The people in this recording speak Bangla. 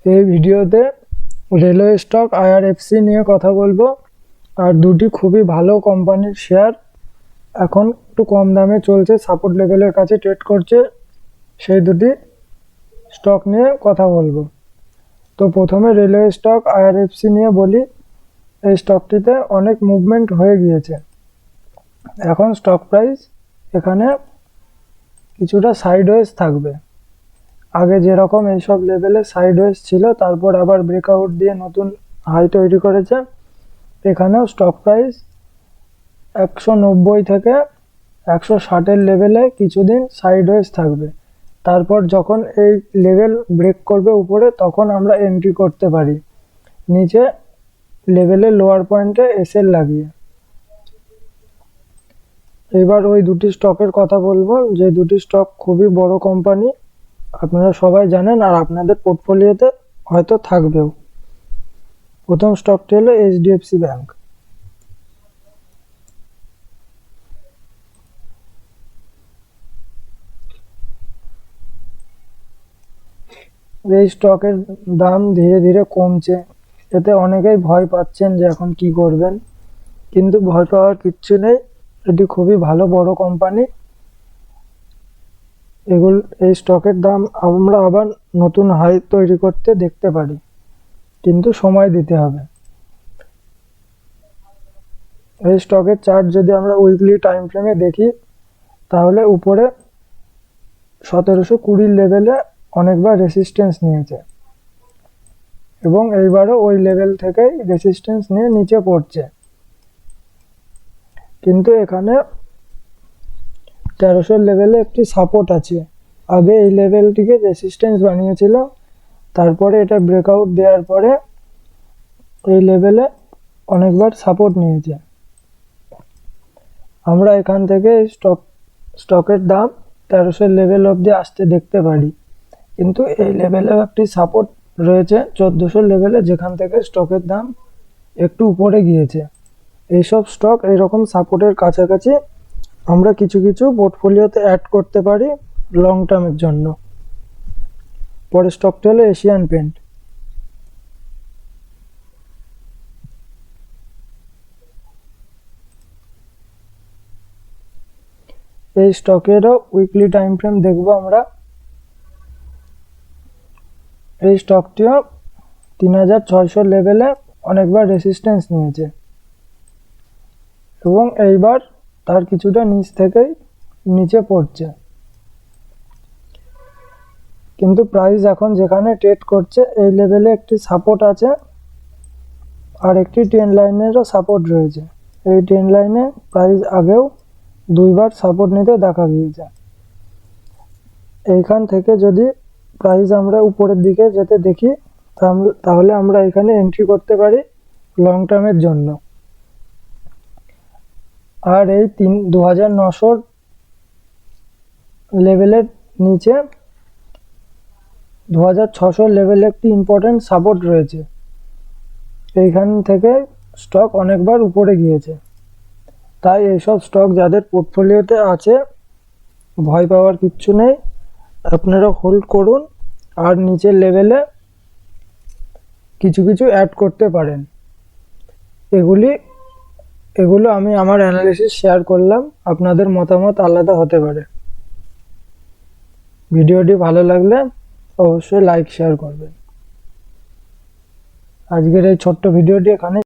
এই ভিডিওতে রেলওয়ে স্টক আইআরএফসি নিয়ে কথা বলবো। আর দুটি খুবই ভালো কোম্পানির শেয়ার এখন একটু কম দামে চলছে, সাপোর্ট লেভেলের কাছে ট্রেড করছে, সেই দুটি স্টক নিয়ে কথা বলবো। তো প্রথমে রেলওয়ে স্টক আইআরএফসি নিয়ে বলি। এই স্টকটিতে অনেক মুভমেন্ট হয়ে গিয়েছে। এখন স্টক প্রাইস এখানে কিছুটা সাইডওয়েজ থাকবে। আগে যেরকম এইসব লেভেলে সাইডওয়েজ ছিল, তারপর আবার ব্রেকআউট দিয়ে নতুন হাই তৈরি করেছে। এখানেও স্টক প্রাইস 190 থেকে 160-এর লেভেলে কিছুদিন সাইডওয়েজ থাকবে। তারপর যখন এই লেভেল ব্রেক করবে উপরে, তখন আমরা এন্ট্রি করতে পারি নিচে লেভেলের লোয়ার পয়েন্টে এসএল লাগিয়ে। এবার ওই দুটি স্টকের কথা বলবো, যে দুটি স্টক খুবই বড় কোম্পানি, আপনারা সবাই জানেন আর আপনাদের পোর্টফোলিওতে হয়তো থাকবেও। প্রথম স্টকটি হলো এইচডিএফসি ব্যাংক। এই স্টকের দাম ধীরে ধীরে কমছে, এতে অনেকেই ভয় পাচ্ছেন যে এখন কি করবেন, কিন্তু ভয় পাওয়ার কিচ্ছু নেই। এটি খুবই ভালো বড় কোম্পানি। এই স্টকের দাম আমরা আবার নতুন হাই তৈরি করতে দেখতে পারি, কিন্তু সময় দিতে হবে। এই স্টকের চার্ট যদি আমরা উইকলি টাইম ফ্রেমে দেখি, তাহলে উপরে 1720 লেভেলে অনেকবার রেসিস্ট্যান্স নিয়েছে এবং এইবারও ওই লেভেল থেকেই রেসিস্ট্যান্স নিয়ে নিচে পড়ছে। কিন্তু এখানে 1300 লেভেলে একটি সাপোর্ট আছে। আগে এই লেভেলটিকে রেসিস্ট্যান্স বানিয়েছিল, তারপরে এটা ব্রেকআউট দেওয়ার পরে এই লেভেলে অনেকবার সাপোর্ট নিয়েছে। আমরা এখান থেকে স্টকের দাম 1300 লেভেল অবধি আসতে দেখতে পারি, কিন্তু এই লেভেলেও একটি সাপোর্ট রয়েছে 1400 লেভেলে, যেখান থেকে স্টকের দাম একটু উপরে গিয়েছে। এইসব স্টক এইরকম সাপোর্টের কাছাকাছি আমরা কিছু কিছু পোর্টফোলিওতে অ্যাড করতে পারি লং টার্মের জন্য। পরের স্টকটি হলো এশিয়ান পেন্ট। এই স্টকেরও উইকলি টাইম ফ্রেম দেখব আমরা। এই স্টকটিও 3600 লেভেলে অনেকবার রেসিস্ট্যান্স নিয়েছে এবং এইবার তার কিছুটা নিচ থেকেই নিচে পড়ছে। কিন্তু প্রাইস এখন যেখানে ট্রেড করছে, এই লেভেলে একটি সাপোর্ট আছে আর একটি ট্রেন্ড লাইনেরও সাপোর্ট রয়েছে। এই ট্রেন্ড লাইনে প্রাইস আগেও দুইবার সাপোর্ট নিতে দেখা গিয়েছে। এইখান থেকে যদি প্রাইস আমরা উপরের দিকে যেতে দেখি, তাহলে আমরা এখানে এন্ট্রি করতে পারি লং টার্মের জন্য। আর এই 2900 লেভেলের নিচে 2600 লেভেলে একটি ইম্পর্টেন্ট সাপোর্ট রয়েছে। এইখান থেকে স্টক অনেকবার উপরে গিয়েছে। তাই এইসব স্টক যাদের পোর্টফোলিওতে আছে, ভয় পাওয়ার কিচ্ছু নেই, আপনারা হোল্ড করুন আর নিচের লেভেলে কিছু কিছু অ্যাড করতে পারেন। এগুলো আমি আমার অ্যানালিসিস শেয়ার করলাম, আপনাদের মতামত আলাদা হতে পারে। ভিডিওটি ভালো লাগলে অবশ্যই লাইক শেয়ার করবেন। আজকের এই ছোট্ট ভিডিওটি এখানে